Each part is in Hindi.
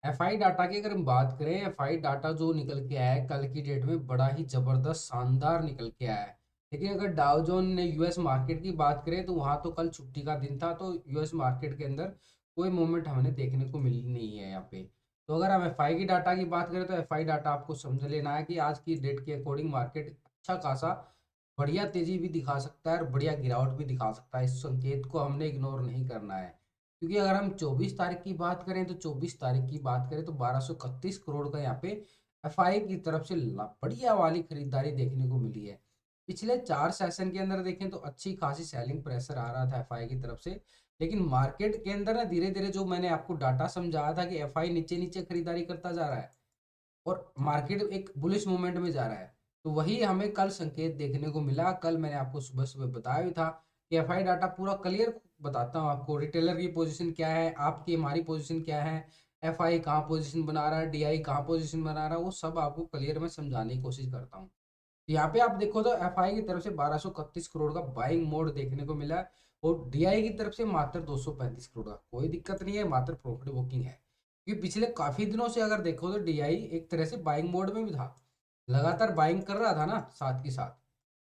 एफआई डाटा की अगर हम बात करें, एफआई डाटा जो निकल के आया है कल की डेट में बड़ा ही जबरदस्त शानदार निकल के आया है। लेकिन अगर डाउ जोन ने यूएस मार्केट की बात करें तो वहां तो कल छुट्टी का दिन था, तो यूएस मार्केट के अंदर कोई मूवमेंट हमें देखने को मिली नहीं है यहाँ पे। तो अगर हम एफआई की डाटा की बात करें तो एफआई डाटा आपको समझ लेना है कि आज की डेट के अकॉर्डिंग मार्केट अच्छा खासा बढ़िया तेजी भी दिखा सकता है और बढ़िया गिरावट भी दिखा सकता है। इस संकेत को हमने इग्नोर नहीं करना है, क्योंकि अगर हम 24 तारीख की बात करें तो 24 तारीख की बात करें तो 1231 करोड़ का यहाँ पे एफआई की तरफ से बढ़िया वाली खरीदारी देखने को मिली है। पिछले 4 सेशन के अंदर देखें तो अच्छी खासी सेलिंग प्रेशर आ रहा था एफआई की तरफ से। लेकिन मार्केट के अंदर ना धीरे धीरे जो मैंने आपको डाटा समझाया था कि एफआई नीचे नीचे खरीदारी करता जा रहा है और मार्केट एक बुलिश मूवमेंट में जा रहा है, तो वही हमें कल संकेत देखने को मिला। कल मैंने आपको सुबह सुबह बताया भी था कि एफआई डाटा पूरा क्लियर बताता हूँ आपको, रिटेलर की पोजीशन क्या है, आपकी हमारी पोजीशन क्या है, एफआई कहाँ पोजीशन बना रहा है, डीआई कहाँ पोजीशन बना रहा है, वो सब आपको क्लियर में समझाने की कोशिश करता हूँ। तो यहाँ पे आप देखो तो एफआई की तरफ से 1231 करोड़ का बाइंग मोड देखने को मिला है और डीआई की तरफ से मात्र 235 करोड़ का। कोई दिक्कत नहीं है, मात्र प्रॉफिट बुकिंग है, क्योंकि पिछले काफी दिनों से अगर देखो तो डीआई एक तरह से बाइंग मोड में भी था, लगातार बाइंग कर रहा था ना साथ के साथ,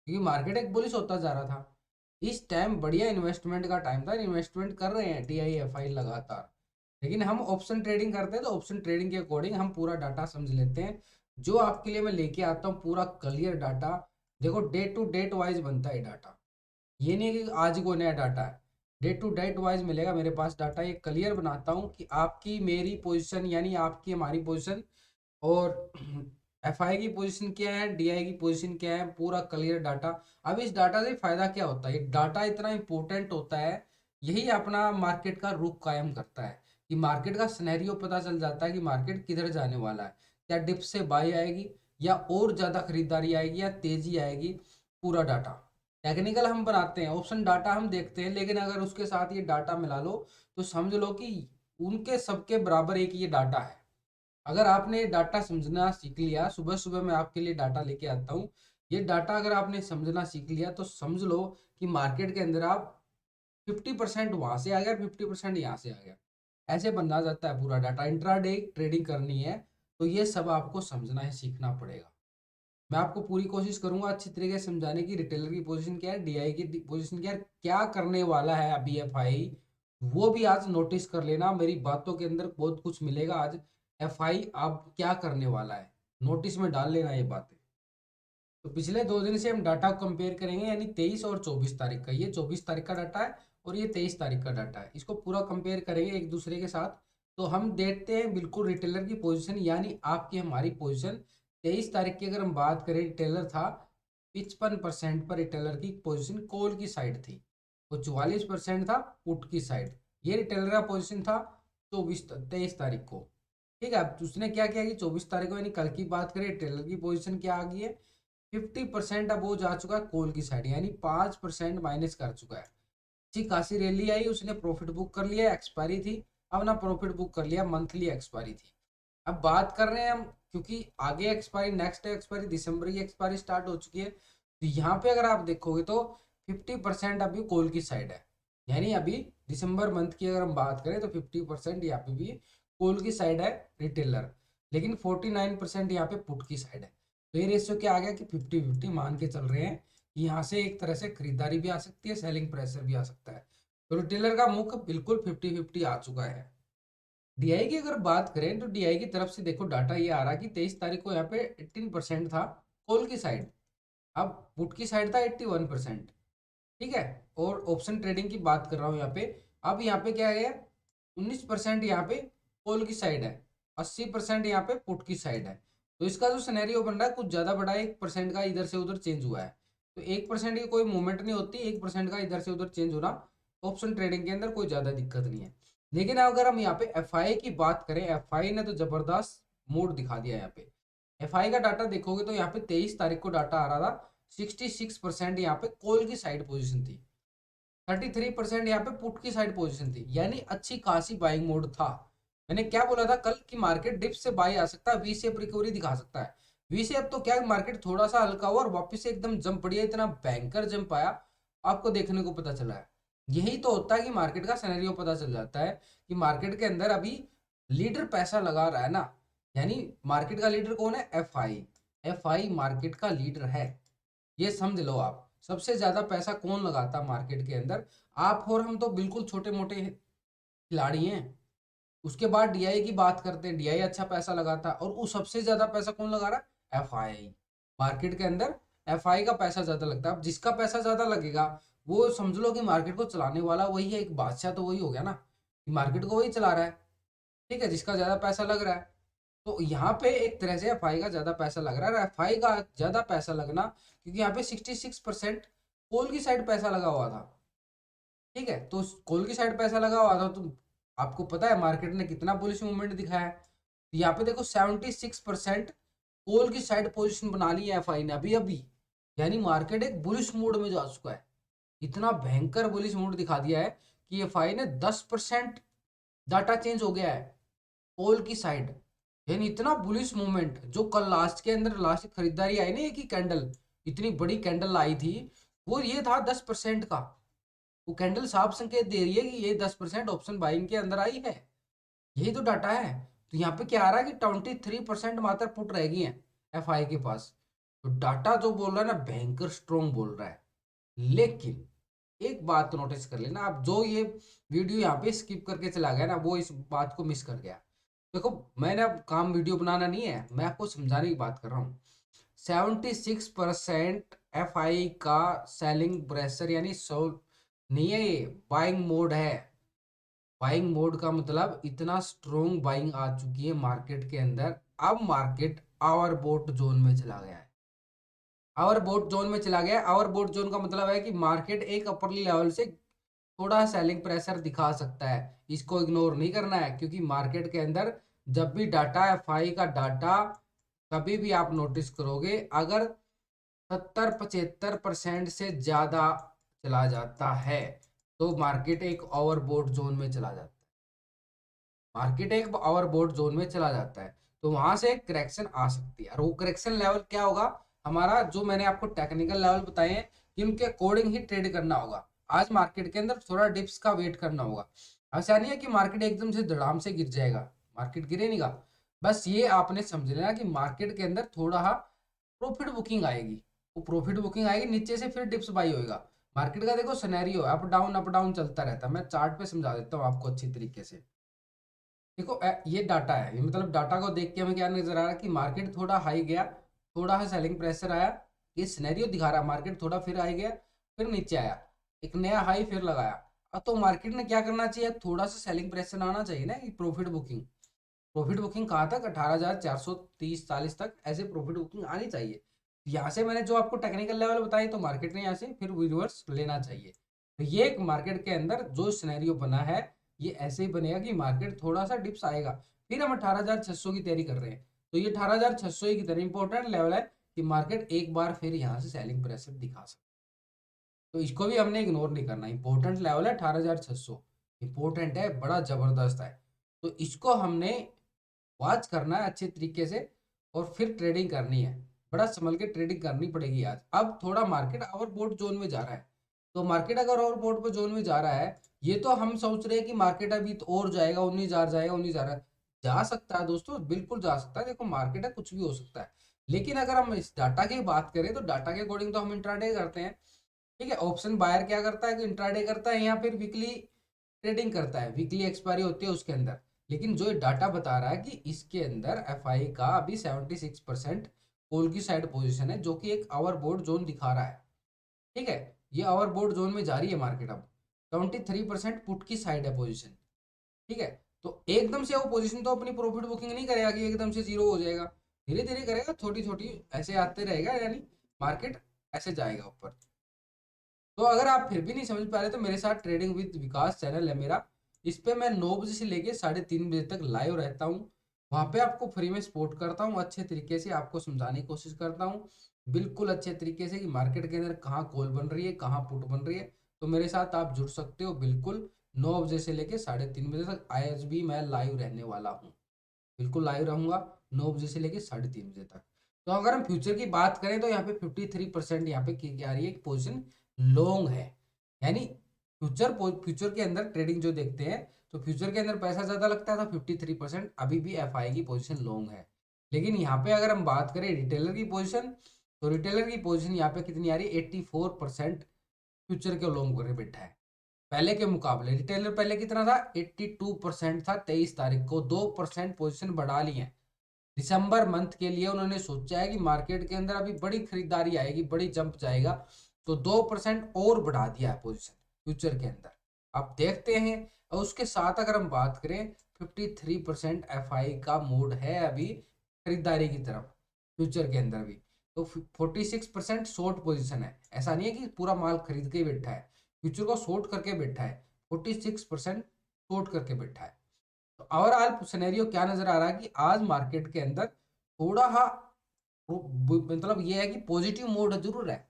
क्योंकि मार्केट एक बुलिश होता जा रहा था। इस टाइम बढ़िया इन्वेस्टमेंट का टाइम था, इन्वेस्टमेंट कर रहे हैं डीआई एफआई लगातार। लेकिन हम ऑप्शन ट्रेडिंग करते हैं तो ऑप्शन ट्रेडिंग के अकॉर्डिंग हम पूरा डाटा समझ लेते हैं। जो आपके लिए मैं लेके आता हूँ पूरा क्लियर डाटा। देखो डेट टू डेट वाइज बनता है डाटा, ये नहीं है कि आज को नया डाटा है, डेट टू डेट वाइज मिलेगा मेरे पास डाटा। ये क्लियर बनाता हूँ कि आपकी मेरी पोजीशन यानी आपकी हमारी पोजीशन और एफआई की पोजीशन क्या है, डीआई की पोजीशन क्या है, पूरा क्लियर डाटा। अब इस डाटा से फायदा क्या होता है, ये डाटा इतना इंपॉर्टेंट होता है, यही अपना मार्केट का रुख कायम करता है कि मार्केट का सिनेरियो पता चल जाता है कि मार्केट किधर जाने वाला है। क्या डिप से बाई आएगी या और ज्यादा खरीदारी आएगी या तेजी आएगी, पूरा डाटा। टेक्निकल हम बनाते हैं, ऑप्शन डाटा हम देखते हैं, लेकिन अगर उसके साथ ये डाटा मिला लो तो समझ लो कि उनके सबके बराबर एक ये डाटा है। अगर आपने डाटा समझना सीख लिया, सुबह सुबह मैं आपके लिए डाटा लेके आता हूँ, ये डाटा अगर आपने समझना सीख लिया तो समझ लो कि मार्केट के अंदर आप 50% वहां से आ गया, 50% यहाँ से आ गया, ऐसे बनना जाता है पूरा डाटा। इंट्राडे ट्रेडिंग करनी है तो ये सब आपको समझना है, सीखना पड़ेगा। मैं आपको पूरी कोशिश करूंगा अच्छी तरीके से समझाने की, रिटेलर की पोजीशन क्या है, डीआई की पोजीशन क्या है, क्या करने वाला है अभी एफआई, वो भी आज नोटिस कर लेना। मेरी बातों के अंदर बहुत कुछ मिलेगा आज। एफआई अब क्या करने वाला है नोटिस में डाल लेना ये बातें। तो पिछले 2 दिन से हम डाटा को कंपेयर करेंगे, यानी 23 और 24 तारीख का, ये 24 तारीख का डाटा है और ये 23 तारीख का डाटा है, इसको पूरा कंपेयर करेंगे एक दूसरे के साथ। तो हम देखते हैं बिल्कुल रिटेलर की पोजीशन यानी आपकी हमारी पोजीशन। 23 तारीख की अगर हम बात करें, रिटेलर था 55% पर, रिटेलर की पोजीशन कॉल की साइड थी और 44% था पुट की साइड। ये रिटेलर का पोजीशन था 23 तारीख को। ठीक है, अब उसने क्या किया कि 24 तारीख को यानी कल की बात करें, रिटेलर की पोजीशन क्या आ गई है, 50% अब वो जा चुका है कॉल की साइड, यानी 5% माइनस कर चुका है। अच्छी खासी रैली आई, उसने प्रॉफिट बुक कर लिया, एक्सपायरी थी, अब ना प्रॉफिट बुक कर लिया, मंथली एक्सपायरी थी। अब बात कर रहे हैं हम, क्योंकि आगे एक्सपायरी, नेक्स्ट एक्सपायरी दिसंबर की एक्सपायरी स्टार्ट हो चुकी है, तो यहाँ पे अगर आप देखोगे तो 50% अभी कॉल की साइड है, यानी अभी दिसंबर मंथ की अगर हम बात करें तो 50% यहाँ पे भी कॉल की साइड है रिटेलर, लेकिन 49% यहाँ पे पुट की साइड है। तो ये रेशियो क्या आ गया कि 50-50 मान के चल रहे हैं कि यहाँ से एक तरह से खरीदारी भी आ सकती है, सेलिंग प्रेशर भी आ सकता है। तो रिटेलर का मुख बिल्कुल 50-50 आ चुका है। डीआई की अगर बात करें तो डीआई की तरफ से देखो डाटा ये आ रहा कि 23 तारीख को यहाँ पे 18% था कॉल की साइड, अब पुट की साइड था 81%। ठीक है, और ऑप्शन ट्रेडिंग की बात कर रहा हूँ यहाँ पे, अब यहाँ पे क्या है, 19% यहाँ पे कॉल की साइड है, 80% यहाँ पे पुट की साइड है। तो इसका जो सिनेरियो बन रहा है कुछ ज्यादा बड़ा है, 1% का इधर से उधर चेंज हुआ है। तो 1% की कोई मूवमेंट नहीं होती, 1% का इधर से उधर चेंज होना ऑप्शन ट्रेडिंग के अंदर कोई ज्यादा दिक्कत नहीं है। लेकिन अगर हम यहाँ पे एफआई की बात करें, एफआई ने तो जबरदस्त मूड दिखा दिया यहाँ पे। एफआई का डाटा देखोगे तो यहाँ पे 23 तारीख को डाटा आ रहा था, 66% यहाँ पे कॉल की साइड पोजीशन थी, 33% यहाँ पे पुट की साइड पोजीशन थी, यानी अच्छी खासी बाइंग मोड था। मैंने क्या बोला था कल की मार्केट डिप से बाई आ सकता है, वी शेप रिकवरी दिखा सकता है। वी शेप तो क्या, मार्केट थोड़ा सा हल्का हुआ और वापस से एकदम जंप बढ़िया, इतना भयंकर जंप आया आपको देखने को पता चला है। यही तो होता है कि मार्केट का सिनेरियो पता चल जाता है कि मार्केट के अंदर अभी लीडर पैसा लगा रहा है ना, यानी मार्केट का लीडर कौन है? एफआई। एफआई मार्केट का लीडर है, ये समझ लो आप। सबसे ज्यादा पैसा कौन लगाता है मार्केट के अंदर? आप और हम तो बिल्कुल छोटे मोटे खिलाड़ी हैं। उसके बाद डीआई की बात करते हैं, डीआई अच्छा पैसा लगाता है, और उस सबसे ज्यादा पैसा कौन लगा रहा है? एफआई। मार्केट के अंदर एफआई का पैसा ज्यादा लगता है। अब जिसका पैसा ज्यादा लगेगा वो समझ लो कि मार्केट को चलाने वाला वही है, एक बादशाह तो वही हो गया ना, कि मार्केट को वही चला रहा है। ठीक है, जिसका ज्यादा पैसा लग रहा है। तो यहाँ पे एक तरह से एफआई का ज्यादा पैसा लग रहा है। एफआई का ज्यादा पैसा लगना क्योंकि यहाँ पे 66% कोल की साइड पैसा लगा हुआ था। ठीक है, तो कोल की साइड पैसा लगा हुआ था, तो आपको पता है मार्केट ने कितना बुलिश मूवमेंट दिखाया है। तो यहाँ पे देखो 76% कोल की साइड पोजीशन बना ली है एफआई ने अभी अभी, यानी मार्केट एक बुलिश मूड में जा चुका है। इतना भयंकर बुलिश मूड दिखा दिया है कि एफआई ने 10% डाटा चेंज हो गया है कोल की साइड। यानी इतना बुलिश मूवमेंट, जो कल लास्ट के अंदर लास्ट खरीदारी आई ना, एक ही कैंडल, इतनी बड़ी कैंडल आई थी, वो ये था 10% का। वो कैंडल साफ संकेत दे रही है कि ये 10% ऑप्शन बाइंग के अंदर आई है। यही तो डाटा है। तो यहाँ पे क्या आ रहा है कि 23% मात्र पुट रह गई है एफआई के पास। तो डाटा जो बोल रहा है ना, भयंकर स्ट्रोंग बोल रहा है। लेकिन एक बात तो नोटिस कर लेना आप, जो ये वीडियो यहाँ पे स्किप करके चला गया ना, वो इस बात को मिस कर गया। देखो, मैंने अब काम वीडियो बनाना नहीं है, मैं आपको समझाने की बात कर रहा हूँ। 76% एफआई का सेलिंग प्रेशर, यानी सोल नहीं है, ये बाइंग मोड है। बाइंग मोड का मतलब इतना स्ट्रोंग बाइंग आ चुकी है मार्केट के अंदर। अब मार्केट आवर बोट जोन में चला गया है। आवर बोट जोन में चला गया। आवर बोट जोन का मतलब है कि मार्केट एक अपर लेवल से थोड़ा सेलिंग प्रेशर दिखा सकता है। इसको इग्नोर नहीं करना है, क्योंकि मार्केट के अंदर जब भी डाटा, एफआई का डाटा कभी भी आप नोटिस करोगे, अगर 70-75% से ज्यादा चला जाता है तो मार्केट एक ओवरबोट जोन में चला जाता है। मार्केट एक ओवरबोट जोन में चला जाता है, तो वहां से करेक्शन आ सकती है। और वो करेक्शन लेवल क्या होगा हमारा, जो मैंने आपको टेक्निकल लेवल बताए हैं कि उनके अकॉर्डिंग ही ट्रेड करना होगा। आज मार्केट के अंदर थोड़ा डिप्स का वेट करना होगा। ऐसा नहीं है कि मार्केट एकदम से धड़ाम से गिर जाएगा, मार्केट गिरे नहीं गा। बस ये आपने समझ लेना कि मार्केट के अंदर थोड़ा प्रॉफिट बुकिंग आएगी। वो प्रॉफिट बुकिंग आएगी, नीचे से फिर डिप्स बाई होएगा। मार्केट का देखो सिनेरियो अप डाउन चलता रहता है। मैं चार्ट पे समझा देता हूँ आपको अच्छी तरीके से। देखो ये डाटा है, ये मतलब डाटा को देख के हमें क्या नजर आ रहा है कि मार्केट थोड़ा हाई गया, थोड़ा सा सेलिंग प्रेशर आया। ये सिनेरियो दिखा रहा है, मार्केट थोड़ा फिर हाई गया, फिर नीचे आया, एक नया हाई फिर लगाया। अब तो मार्केट ने क्या करना चाहिए, थोड़ा सा सेलिंग प्रेशर आना चाहिए ना, कि प्रॉफिट बुकिंग। प्रॉफिट बुकिंग कहाँ तक? 18,430-40 तक ऐसे प्रॉफिट बुकिंग आनी चाहिए। यहाँ से मैंने जो आपको टेक्निकल लेवल बताई, तो मार्केट ने यहाँ से फिर रिवर्स लेना चाहिए। तो ये एक मार्केट के अंदर जो सिनेरियो बना है, ये ऐसे ही बनेगा कि मार्केट थोड़ा सा डिप्स आएगा। फिर हम 18,600 की तैयारी कर रहे हैं। तो ये 18,600 की तरह इंपॉर्टेंट लेवल है कि मार्केट एक बार फिर यहाँ से सेलिंग प्रेशर दिखा सकता है। तो इसको भी हमने इग्नोर नहीं करना। इंपॉर्टेंट लेवल है 18,600, इंपॉर्टेंट है, बड़ा जबरदस्त है। तो इसको हमने वॉच करना है अच्छे तरीके से, और फिर ट्रेडिंग करनी है। बड़ा संभल के ट्रेडिंग करनी पड़ेगी आज। अब थोड़ा मार्केट ओवरबोट जोन में जा रहा है। तो मार्केट अगर ओवरबोट पे जोन में जा रहा है, ये तो हम सोच रहे हैं कि मार्केट अभी तो और जाएगा, 19,000 जाएगा, 19,000 जा सकता है दोस्तों, बिल्कुल जा सकता है। देखो मार्केट है, कुछ भी हो सकता है। लेकिन अगर हम इस डाटा की बात करें, तो डाटा के अकॉर्डिंग तो हम इंट्राडे करते हैं। ठीक है, ऑप्शन बायर क्या करता है कि इंट्राडे करता है, या फिर वीकली ट्रेडिंग करता है, वीकली एक्सपायरी होती है उसके अंदर। लेकिन जो डाटा बता रहा है कि इसके अंदर एफआई का अभी 76% कॉल की साइड पोजीशन है, जो कि एक ओवरबोट जोन दिखा रहा है। ठीक है, ये ओवरबोट जोन में जा रही है मार्केट। अब 73% पुट की साइड है पोजीशन। ठीक है, तो एकदम से वो पोजीशन तो अपनी प्रॉफिट बुकिंग नहीं करेगा कि एकदम से जीरो हो जाएगा। धीरे धीरे करेगा, छोटी छोटी ऐसे आते रहेगा, यानी मार्केट ऐसे जाएगा ऊपर। तो अगर आप फिर भी नहीं समझ पा रहे, तो मेरे साथ ट्रेडिंग विद विकास चैनल है मेरा। इस पे मैं 9 बजे से लेके 3:30 बजे तक लाइव रहता हूँ। वहाँ पे आपको फ्री में सपोर्ट करता हूँ, अच्छे तरीके से आपको समझाने की कोशिश करता हूँ, बिल्कुल अच्छे तरीके से, कि मार्केट के अंदर कहाँ कॉल बन रही है, कहाँ पुट बन रही है। तो मेरे साथ आप जुड़ सकते हो बिल्कुल। 9 बजे से लेके 3:30 बजे तक आज भी मैं लाइव रहने वाला हूँ। बिल्कुल लाइव रहूंगा 9 बजे से लेके 3:30 बजे तक। तो अगर हम फ्यूचर की बात करें, तो यहाँ पे 53% यहाँ पे क्या आ रही है, पोजिशन लॉन्ग है। यानी फ्यूचर के अंदर ट्रेडिंग जो देखते हैं, तो फ्यूचर के अंदर पैसा ज़्यादा लगता है, तो 53% अभी भी एफआई की पोजीशन लॉन्ग है। लेकिन यहाँ पे अगर हम बात करें रिटेलर की पोजीशन, तो रिटेलर की पोजीशन यहाँ पे कितनी आ रही है, 84% फ्यूचर के लॉन्ग करके बैठा है। पहले के मुकाबले रिटेलर पहले कितना था, 82% था 23 तारीख को, 2% पोजीशन बढ़ा ली है। दिसंबर मंथ के लिए उन्होंने सोचा है कि मार्केट के अंदर अभी बड़ी खरीदारी आएगी, बड़ी जंप जाएगा, तो 2% और बढ़ा दिया है पोजीशन फ्यूचर के अंदर। अब देखते हैं। और उसके साथ अगर हम बात करें, 53% एफआई का मूड है अभी खरीदारी की तरफ फ्यूचर के अंदर भी। तो 46% शॉर्ट पोजीशन है, ऐसा नहीं है कि पूरा माल खरीद के ही बैठा है, फ्यूचर को शॉर्ट करके बैठा है, 46% शॉर्ट करके बैठा है। तो ओवरऑल सिनेरियो क्या नजर आ रहा है कि आज मार्केट के अंदर थोड़ा हा मतलब ये है कि पॉजिटिव मोड जरूर है,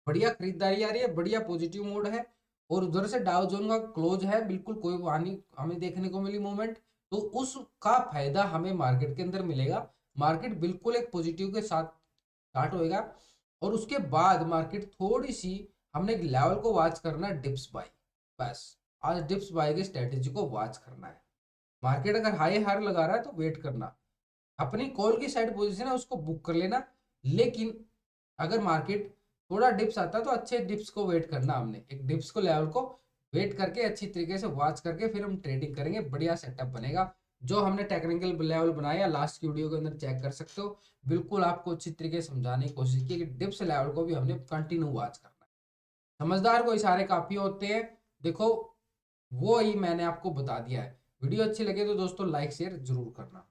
बढ़िया खरीदारी आ रही है, बढ़िया पॉजिटिव मोड है। और उधर से डाउ जोन का क्लोज है, बिल्कुल कोई हानि हमें देखने को मिली मूवमेंट, तो उसका फायदा हमें मार्केट के अंदर मिलेगा। मार्केट बिल्कुल एक पॉजिटिव के साथ स्टार्ट होएगा, और उसके बाद मार्केट थोड़ी सी हमने एक लेवल को वॉच करना है, डिप्स बाय। बस आज डिप्स बाय की स्ट्रेटेजी को वॉच करना है। मार्केट अगर हाई हार लगा रहा है तो वेट करना, अपनी कॉल की साइड पोजीशन है उसको बुक कर लेना। लेकिन अगर मार्केट थोड़ा डिप्स आता है तो अच्छे डिप्स को वेट करना, हमने एक डिप्स को लेवल को वेट करके अच्छी तरीके से वॉच करके फिर हम ट्रेडिंग करेंगे, बढ़िया सेटअप बनेगा। जो हमने टेक्निकल लेवल बनाया लास्ट की वीडियो के अंदर चेक कर सकते हो, बिल्कुल आपको अच्छी तरीके से समझाने की कोशिश की कि डिप्स लेवल को भी हमने कंटिन्यू वॉच करना है। समझदार को इशारे काफी होते हैं, देखो वो ही मैंने आपको बता दिया है। वीडियो अच्छी लगे तो दोस्तों लाइक शेयर जरूर करना।